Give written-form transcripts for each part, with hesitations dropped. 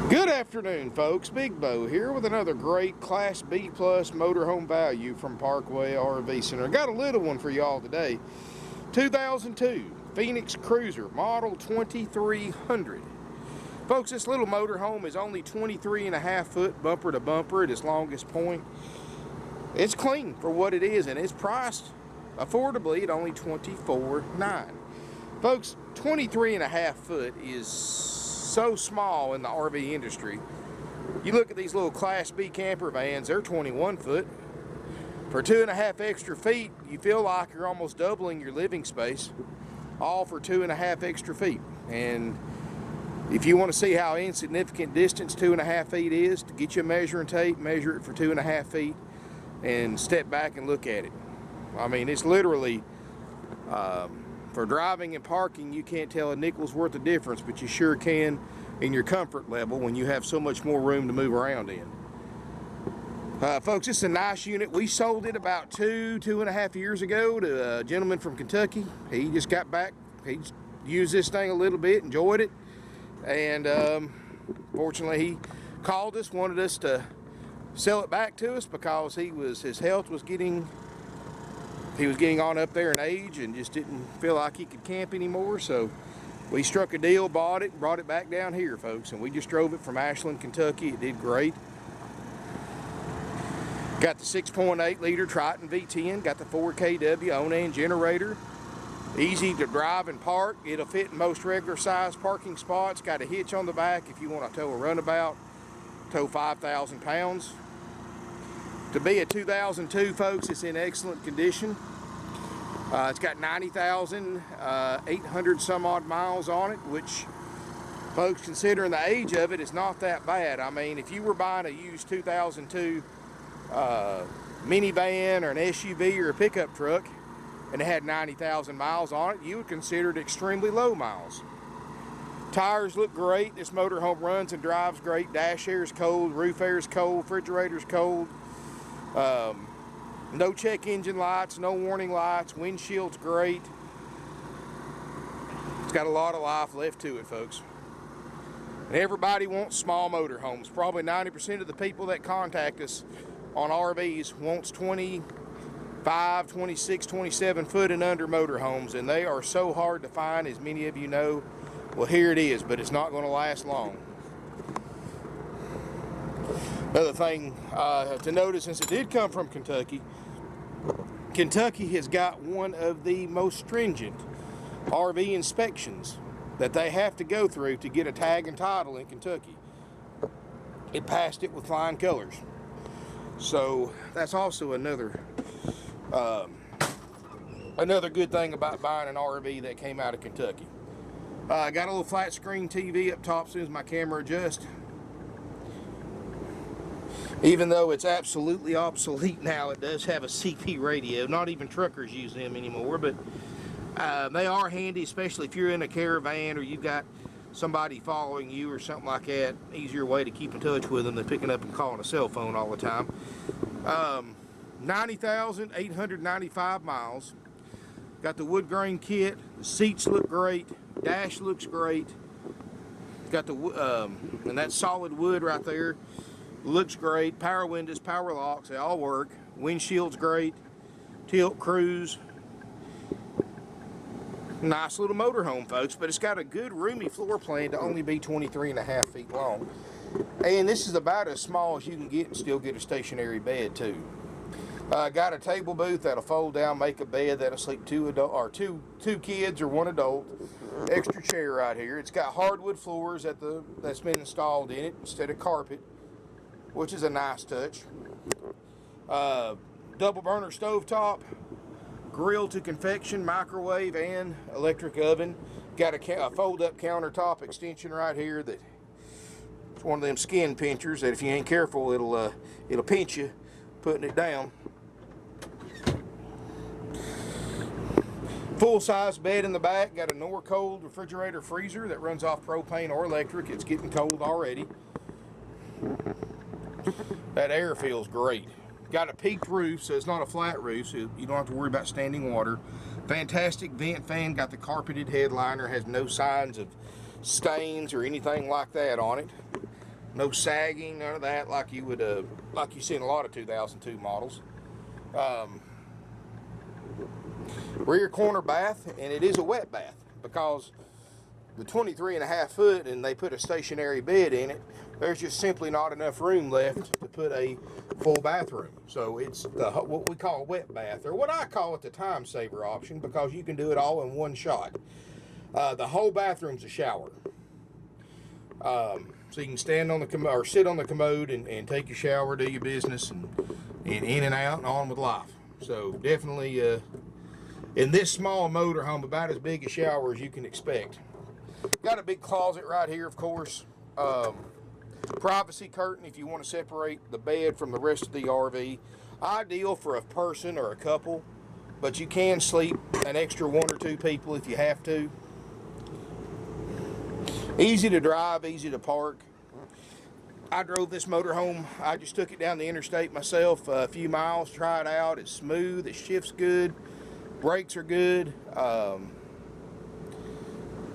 Good afternoon, folks. Big Bo here with another great Class B plus motorhome value from Parkway RV Center. Got a little one for y'all today. 2002 Phoenix Cruiser, model 2300. Folks, this little motorhome is only 23.5 foot bumper to bumper at its longest point. It's clean for what it is, and it's priced affordably at only $24,900. Folks, 23.5 foot is so small in the RV industry. You look at these little Class B camper vans, they're 21 foot. For 2.5 extra feet, you feel like you're almost doubling your living space, all for 2.5 extra feet. And if you want to see how insignificant distance 2.5 feet is, to get you a measuring tape, measure it for 2.5 feet, and step back and look at it. I mean, it's literally, for driving and parking, you can't tell a nickel's worth of difference, but you sure can in your comfort level when you have so much more room to move around in. Folks, it's a nice unit. We sold it about 2.5 years ago to a gentleman from Kentucky. He just got back. He used this thing a little bit, enjoyed it, and fortunately he called us, wanted us to sell it back to us because his health was getting on up there in age and just didn't feel like he could camp anymore. So we struck a deal, bought it, and brought it back down here, folks. And we just drove it from Ashland, Kentucky. It did great. Got the 6.8 liter Triton V10, got the 4 kW Onan generator. Easy to drive and park. It'll fit in most regular size parking spots. Got a hitch on the back if you want to tow a runabout, tow 5,000 pounds. To be a 2002, folks, it's in excellent condition. It's got 90,800 some odd miles on it, which, folks, considering the age of it, is not that bad. I mean, if you were buying a used 2002 minivan or an SUV or a pickup truck and it had 90,000 miles on it, you would consider it extremely low miles. Tires look great. This motorhome runs and drives great. Dash air is cold, roof air is cold, refrigerator is cold. No check engine lights, no warning lights, windshield's great. It's got a lot of life left to it, folks. And everybody wants small motorhomes. Probably 90% of the people that contact us on RVs wants 25, 26, 27 foot and under motorhomes, and they are so hard to find, as many of you know. Well, here it is, but it's not going to last long. Another thing to notice, since it did come from Kentucky, Kentucky has got one of the most stringent RV inspections that they have to go through to get a tag and title in Kentucky. It passed it with flying colors. So that's also another good thing about buying an RV that came out of Kentucky. I got a little flat screen TV up top as soon as my camera adjusts. Even though it's absolutely obsolete now, it does have a CP radio. Not even truckers use them anymore, but they are handy, especially if you're in a caravan or you've got somebody following you or something like that. Easier way to keep in touch with them than picking up and calling a cell phone all the time. 90,895 miles. Got the wood grain kit. The seats look great. Dash looks great. Got the and that solid wood right there. Looks great. Power windows, power locks, they all work. Windshield's great. Tilt, cruise. Nice little motorhome, folks, but it's got a good roomy floor plan to only be 23.5 feet long. And this is about as small as you can get and still get a stationary bed too. Got a table booth that'll fold down, make a bed that'll sleep two kids or one adult. Extra chair right here. It's got hardwood floors that's been installed in it instead of carpet, which is a nice touch. Double burner stovetop, grill to confection, microwave, and electric oven. Got a fold-up countertop extension right here that it's one of them skin pinchers that if you ain't careful, it'll pinch you putting it down. Full-size bed in the back. Got a Norcold refrigerator freezer that runs off propane or electric. It's getting cold already. That air feels great. Got a peaked roof, so it's not a flat roof, so you don't have to worry about standing water. Fantastic vent fan. Got the carpeted headliner. Has no signs of stains or anything like that on it. No sagging, none of that, like you would, like you see in a lot of 2002 models. Rear corner bath, and it is a wet bath because the 23.5 foot, and they put a stationary bed in it. There's just simply not enough room left to put a full bathroom. So it's what we call a wet bath, or what I call it the time saver option, because you can do it all in one shot. The whole bathroom's a shower. So you can stand on the commode or sit on the commode and take your shower, do your business, and in and out and on with life. So definitely in this small motorhome, about as big a shower as you can expect. Got a big closet right here, of course. Privacy curtain if you want to separate the bed from the rest of the RV. Ideal for a person or a couple, but you can sleep an extra 1 or 2 people if you have to. Easy to drive, easy to park. I drove this motorhome. I just took it down the interstate myself a few miles, try it out. It's smooth, it shifts good, brakes are good.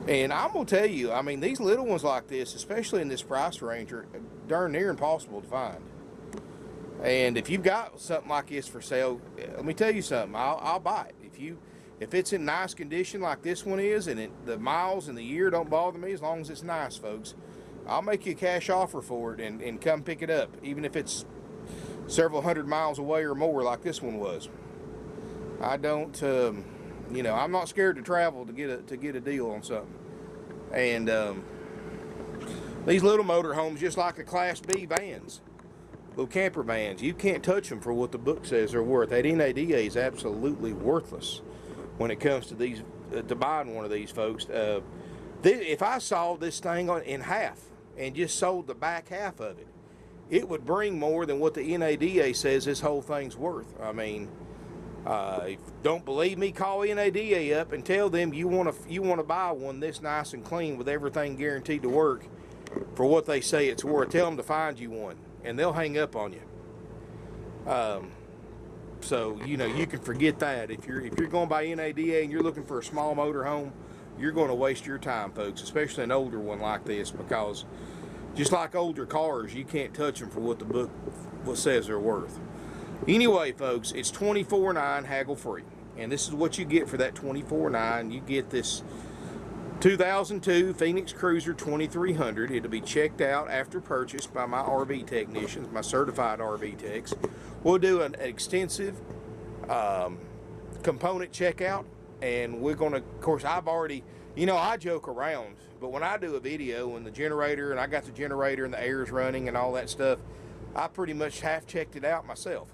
And I'm going to tell you, I mean, these little ones like this, especially in this price range, are darn near impossible to find. And if you've got something like this for sale, let me tell you something, I'll buy it. If it's in nice condition like this one is, and the miles and the year don't bother me, as long as it's nice, folks, I'll make you a cash offer for it and come pick it up, even if it's several hundred miles away or more like this one was. I don't... you know, I'm not scared to travel to get a deal on something. And these little motorhomes, just like the Class B vans, little camper vans, you can't touch them for what the book says they're worth. That NADA is absolutely worthless when it comes to these to buying one of these, folks. If I sawed this thing in half and just sold the back half of it, it would bring more than what the NADA says this whole thing's worth. I mean, if you don't believe me, call NADA up and tell them you want to buy one this nice and clean with everything guaranteed to work for what they say it's worth. Tell them to find you one, and they'll hang up on you. So you know, you can forget that. If you're going by NADA and you're looking for a small motor home, you're going to waste your time, folks, especially an older one like this, because just like older cars, you can't touch them for what the book says they're worth. Anyway, folks, it's $24,900 haggle free, and this is what you get for that $24,900. You get this 2002 Phoenix Cruiser 2300. It'll be checked out after purchase by my RV technicians, my certified RV techs. We'll do an extensive component checkout, and we're going to, of course, I've already, you know, I joke around, but when I do a video and the generator, and I got the generator and the air is running and all that stuff, I pretty much half checked it out myself.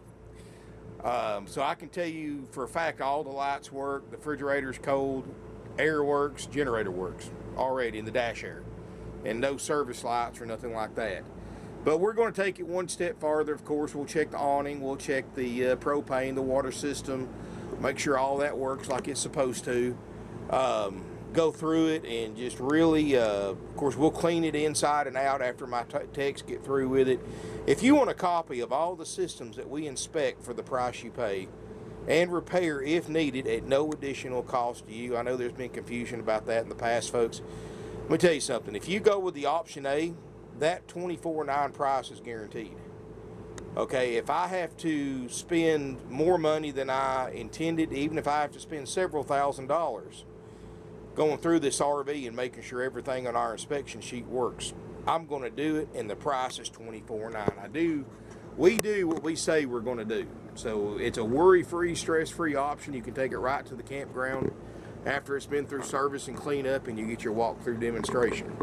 So I can tell you for a fact all the lights work, the refrigerator's cold, air works, generator works already in the dash air, and no service lights or nothing like that. But we're going to take it one step farther. Of course, we'll check the awning, we'll check the propane, the water system, make sure all that works like it's supposed to. Go through it and just really, of course, we'll clean it inside and out after my techs get through with it. If you want a copy of all the systems that we inspect for the price you pay and repair if needed at no additional cost to you, I know there's been confusion about that in the past, folks. Let me tell you something. If you go with the option A, that $24,900 price is guaranteed. Okay, if I have to spend more money than I intended, even if I have to spend several $1,000s going through this RV and making sure everything on our inspection sheet works, I'm going to do it, and the price is $24,900. We do what we say we're going to do. So it's a worry-free, stress-free option. You can take it right to the campground after it's been through service and cleanup, and you get your walkthrough demonstration.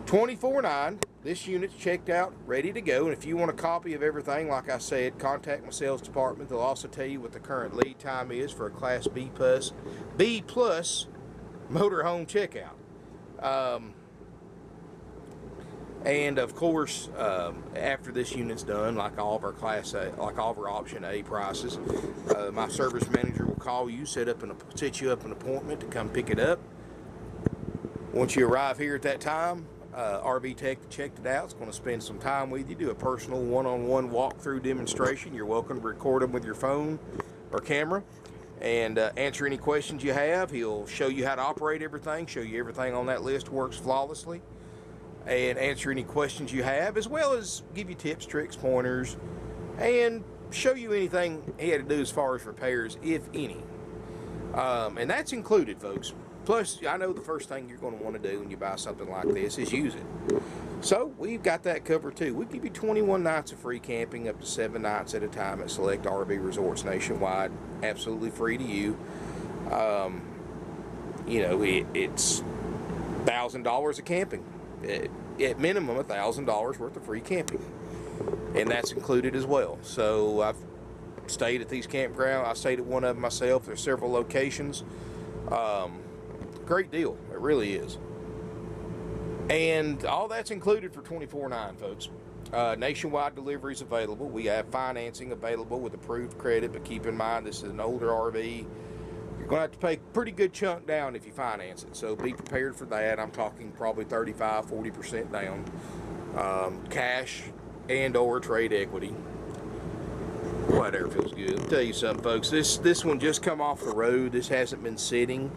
$24,900. This unit's checked out, ready to go. And if you want a copy of everything, like I said, contact my sales department. They'll also tell you what the current lead time is for a Class B plus motorhome checkout. And of course, after this unit's done, like all of our Class A, like all of our Option A prices, my service manager will call you, set you up an appointment to come pick it up. Once you arrive here at that time, RV Tech checked it out. It's going to spend some time with you, do a personal one-on-one walkthrough demonstration. You're welcome to record them with your phone or camera and answer any questions you have. He'll show you how to operate everything, show you everything on that list works flawlessly. and answer any questions you have, as well as give you tips, tricks, pointers, and show you anything he had to do as far as repairs, if any. And that's included, folks. Plus, I know the first thing you're going to want to do when you buy something like this is use it. So we've got that covered too. We give you 21 nights of free camping, up to 7 nights at a time at select RV resorts nationwide, absolutely free to you. You know, it's $1,000 of camping. At minimum, $1,000 worth of free camping, and that's included as well. So I've stayed at these campgrounds. I stayed at one of them myself. There's several locations. Great deal, it really is. And all that's included for $24.9, folks. Nationwide deliveries available. We have financing available with approved credit, but keep in mind this is an older RV. You're going to have to pay a pretty good chunk down if you finance it, so be prepared for that. I'm talking probably 35-40% down, cash and or trade equity. Whatever feels good. I'll tell you something, folks. This one just come off the road. This hasn't been sitting.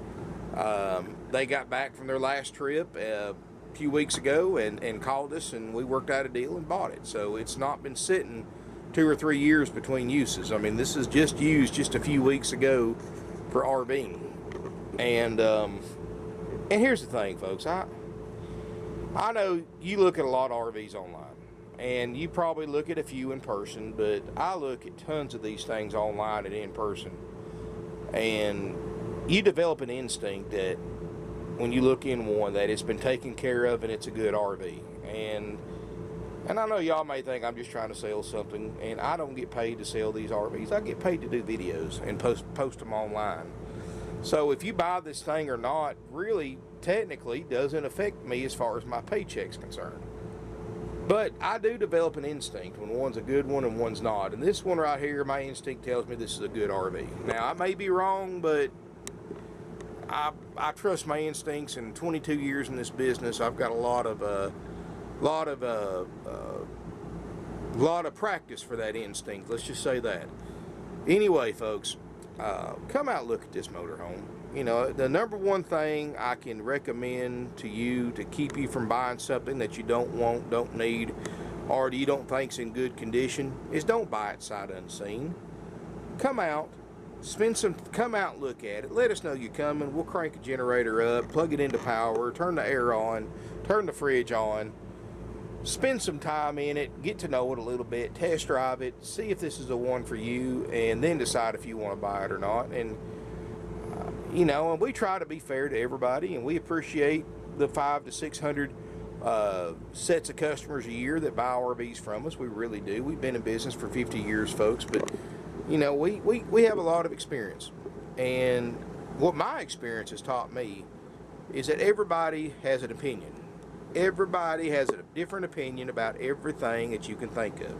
They got back from their last trip a few weeks ago and called us, and we worked out a deal and bought it. So it's not been sitting 2 or 3 years between uses. I mean, this is just used just a few weeks ago for RVing. And here's the thing, folks. I know you look at a lot of RVs online, and you probably look at a few in person, but I look at tons of these things online and in person, and you develop an instinct that when you look in one that it's been taken care of and it's a good RV. And I know y'all may think I'm just trying to sell something, and I don't get paid to sell these RVs. I get paid to do videos and post them online. So if you buy this thing or not, really, technically, doesn't affect me as far as my paycheck's concerned. But I do develop an instinct when one's a good one and one's not. And this one right here, my instinct tells me this is a good RV. Now, I may be wrong, but I trust my instincts. In 22 years in this business, I've got a lot of practice for that instinct. Let's just say that. Anyway, folks, come out and look at this motorhome. You know, the number one thing I can recommend to you to keep you from buying something that you don't want, don't need, or you don't think's in good condition is don't buy it sight unseen. Come out. Come out and look at it. Let us know you're coming. We'll crank a generator up, plug it into power, turn the air on, turn the fridge on, spend some time in it, get to know it a little bit, test drive it, see if this is the one for you, and then decide if you want to buy it or not. And you know, and we try to be fair to everybody, and we appreciate the 500 to 600 sets of customers a year that buy RVs from us. We really do. We've been in business for 50 years, folks, but you know, we have a lot of experience. And what my experience has taught me is that everybody has an opinion. Everybody has a different opinion about everything that you can think of.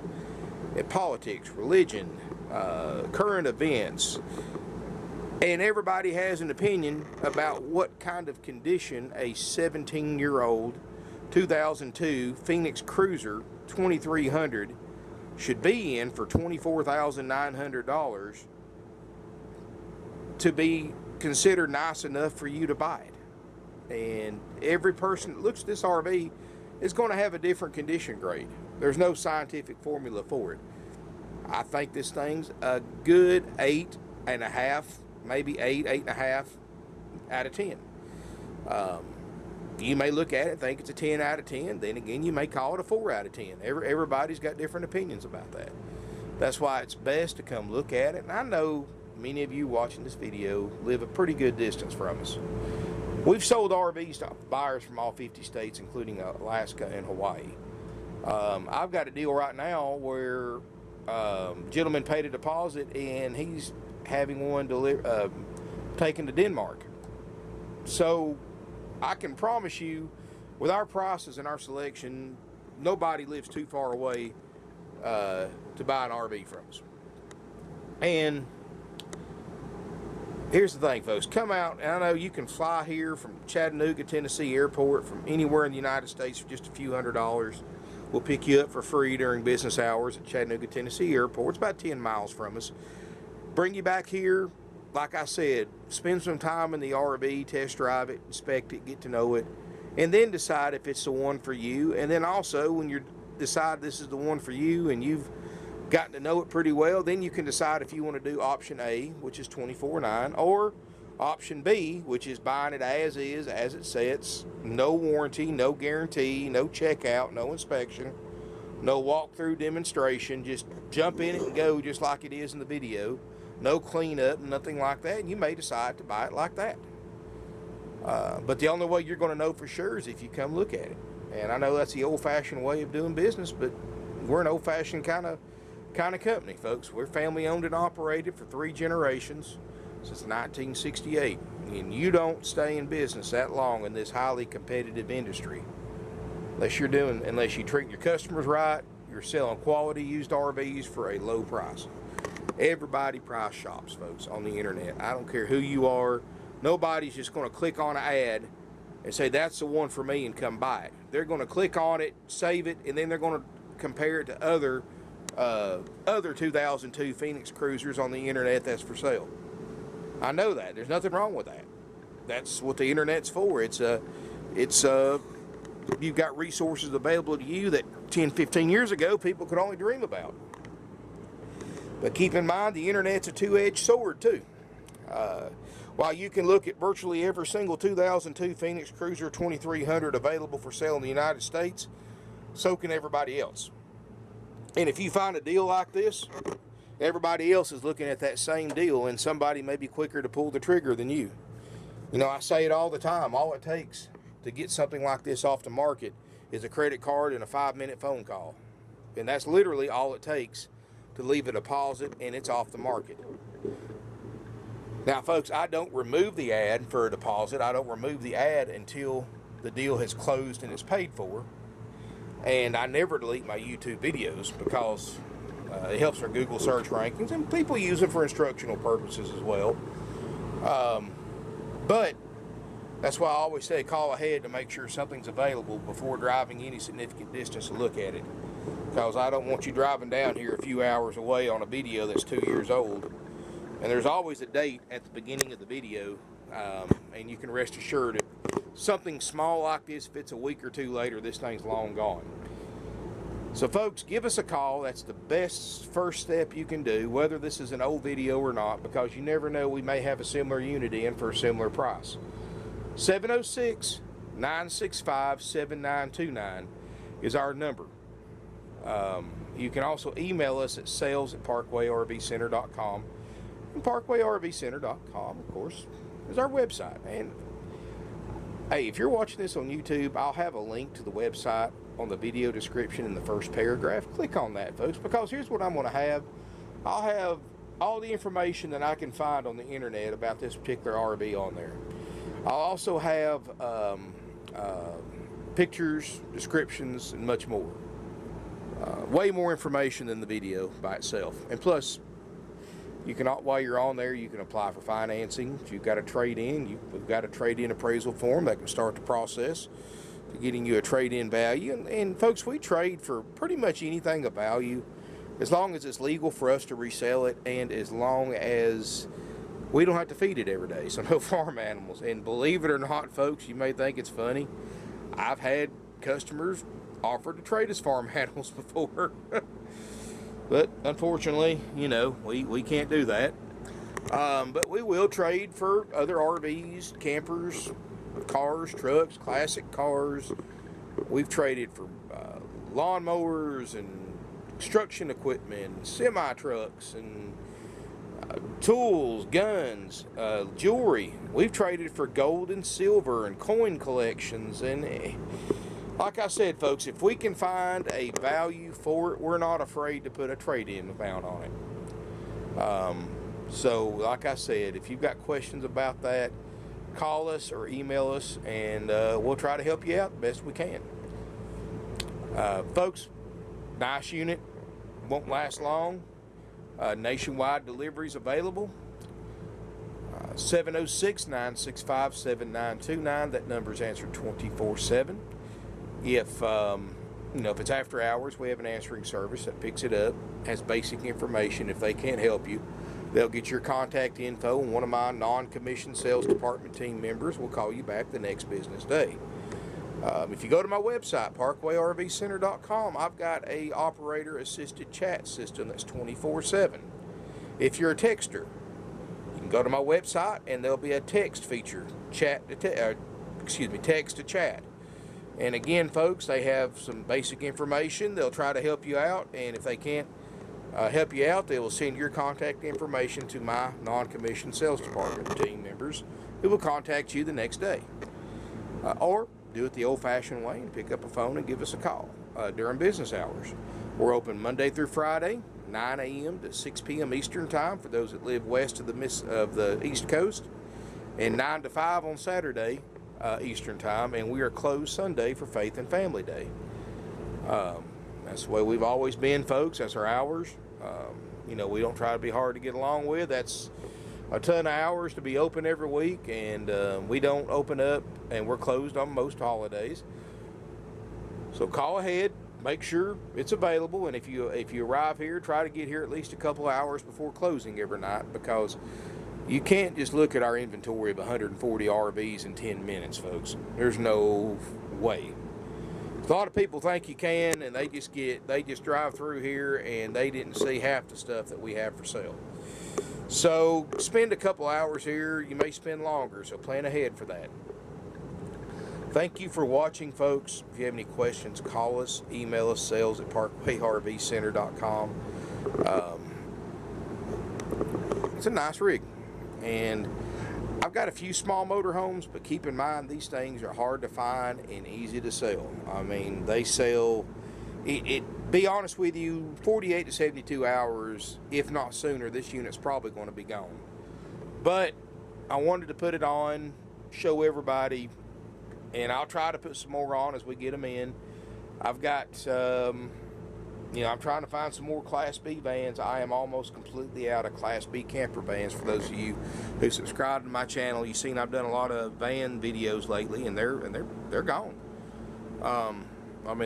Politics, religion, current events. And everybody has an opinion about what kind of condition a 17-year-old 2002 Phoenix Cruiser 2300 should be in for $24,900 to be considered nice enough for you to buy it. And every person that looks at this RV is going to have a different condition grade. There's no scientific formula for it. I think this thing's a good 8.5, maybe 8.5 out of 10. You may look at it and think it's a 10 out of 10. Then again, you may call it a 4 out of 10. Everybody's got different opinions about that. That's why it's best to come look at it. And I know many of you watching this video live a pretty good distance from us. We've sold RVs to buyers from all 50 states, including Alaska and Hawaii. I've got a deal right now where a gentleman paid a deposit and he's having one taken to Denmark. So I can promise you, with our prices and our selection, nobody lives too far away to buy an RV from us. And here's the thing, folks. Come out, and I know you can fly here from Chattanooga, Tennessee Airport, from anywhere in the United States for just a few $100s. We'll pick you up for free during business hours at Chattanooga, Tennessee Airport. It's about 10 miles from us. Bring you back here. Like I said, spend some time in the RV, test drive it, inspect it, get to know it, and then decide if it's the one for you. And then also, when you decide this is the one for you and you've gotten to know it pretty well, then you can decide if you want to do option A, which is $24,900, or option B, which is buying it as is, as it sits, no warranty, no guarantee, no checkout, no inspection, no walkthrough demonstration, just jump in it and go just like it is in the video, no cleanup, nothing like that, and you may decide to buy it like that. But the only way you're going to know for sure is if you come look at it. And I know that's the old-fashioned way of doing business, but we're an old-fashioned kind of company, folks. We're family owned and operated for 3 generations since 1968, and you don't stay in business that long in this highly competitive industry unless you treat your customers right. You're selling quality used RVs for a low price. Everybody price shops, folks, on the internet. I don't care who you are. Nobody's just going to click on an ad and say that's the one for me and come buy it. They're going to click on it, save it, and then they're going to compare it to other 2002 Phoenix Cruisers on the internet that's for sale. I know that. There's nothing wrong with that. That's what the internet's for. You've got resources available to you that 10, 15 years ago people could only dream about. But keep in mind, the internet's a two-edged sword too. While you can look at virtually every single 2002 Phoenix Cruiser 2300 available for sale in the United States, so can everybody else. And if you find a deal like this, everybody else is looking at that same deal, and somebody may be quicker to pull the trigger than you. You know, I say it all the time. All it takes to get something like this off the market is a credit card and a 5-minute phone call. And that's literally all it takes to leave a deposit, and it's off the market. Now, folks, I don't remove the ad for a deposit. I don't remove the ad until the deal has closed and it's paid for. And I never delete my YouTube videos because it helps our Google search rankings, and people use it for instructional purposes as well. But that's why I always say call ahead to make sure something's available before driving any significant distance to look at it. Because I don't want you driving down here a few hours away on a video that's 2 years old. And there's always a date at the beginning of the video, and you can rest assured that something small like this, if it's a week or two later, this thing's long gone. So folks, give us a call. That's the best first step you can do, whether this is an old video or not, because you never know, we may have a similar unit in for a similar price. 706-965-7929 is our number. You can also email us at sales@parkwayrvcenter.com. And parkwayrvcenter.com, of course, is our website. And hey, if you're watching this on YouTube, I'll have a link to the website on the video description in the first paragraph. Click on that, folks, because here's what I'm going to have. I'll have all the information that I can find on the internet about this particular RV on there. I'll also have pictures, descriptions, and much more. Way more information than the video by itself. And plus, you can, while you're on there, you can apply for financing. If you've got a trade-in, we've got a trade-in appraisal form that can start the process to getting you a trade-in value. And folks, we trade for pretty much anything of value, as long as it's legal for us to resell it, and as long as we don't have to feed it every day. So no farm animals. And believe it or not, folks, you may think it's funny, I've had customers offer to trade us farm animals before. But unfortunately, you know, we can't do that. But we will trade for other RVs, campers, cars, trucks, classic cars. We've traded for lawnmowers and construction equipment, semi-trucks, and tools, guns, jewelry. We've traded for gold and silver and coin collections. And like I said, folks, if we can find a value for it, we're not afraid to put a trade-in amount on it. So, like I said, if you've got questions about that, call us or email us, and we'll try to help you out the best we can. Folks, nice unit, won't last long. Nationwide deliveries available. 706-965-7929. That number is answered 24/7. If if it's after hours, we have an answering service that picks it up, has basic information. If they can't help you, they'll get your contact info, and one of my non-commissioned sales department team members will call you back the next business day. If you go to my website, parkwayrvcenter.com, I've got a operator-assisted chat system that's 24/7. If you're a texter, you can go to my website and there'll be a text feature, text to chat. And again, folks, they have some basic information. They'll try to help you out, and if they can't help you out, they will send your contact information to my non-commissioned sales department team members who will contact you the next day. Or do it the old-fashioned way and pick up a phone and give us a call during business hours. We're open Monday through Friday, 9 a.m. to 6 p.m. Eastern Time for those that live west of the East Coast, and 9 to 5 on Saturday Eastern Time, and we are closed Sunday for Faith and Family Day. That's the way we've always been, folks. That's our hours. We don't try to be hard to get along with. That's a ton of hours to be open every week, and we don't open up, and we're closed on most holidays. So call ahead, make sure it's available, and if you arrive here, try to get here at least a couple hours before closing every night, because you can't just look at our inventory of 140 RVs in 10 minutes, folks. There's no way. A lot of people think you can, and they just drive through here and they didn't see half the stuff that we have for sale. So spend a couple hours here. You may spend longer, so plan ahead for that. Thank you for watching, folks. If you have any questions, call us, email us, sales@parkwayrvcenter.com. It's a nice rig, and I've got a few small motorhomes, but keep in mind these things are hard to find and easy to sell. I mean, they sell, be honest with you, 48 to 72 hours, if not sooner, this unit's probably going to be gone. But I wanted to put it on, show everybody, and I'll try to put some more on as we get them in. I've got, I'm trying to find some more Class B vans. I am almost completely out of Class B camper vans. For those of you who subscribe to my channel, you've seen I've done a lot of van videos lately, and they're gone.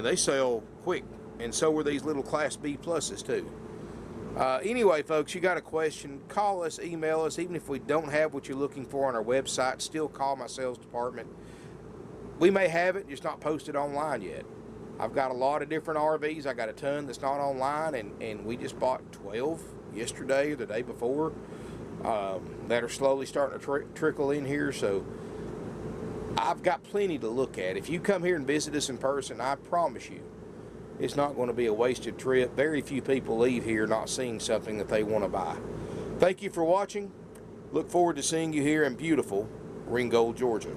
They sell quick, and so are these little Class B pluses too. Anyway, folks, you got a question, call us, email us. Even if we don't have what you're looking for on our website, still call my sales department. We may have it, just not posted online yet. I've got a lot of different RVs. I got a ton that's not online, and we just bought 12 yesterday or the day before that are slowly starting to trickle in here. So I've got plenty to look at. If you come here and visit us in person, I promise you it's not going to be a wasted trip. Very few people leave here not seeing something that they want to buy. Thank you for watching. Look forward to seeing you here in beautiful Ringgold, Georgia.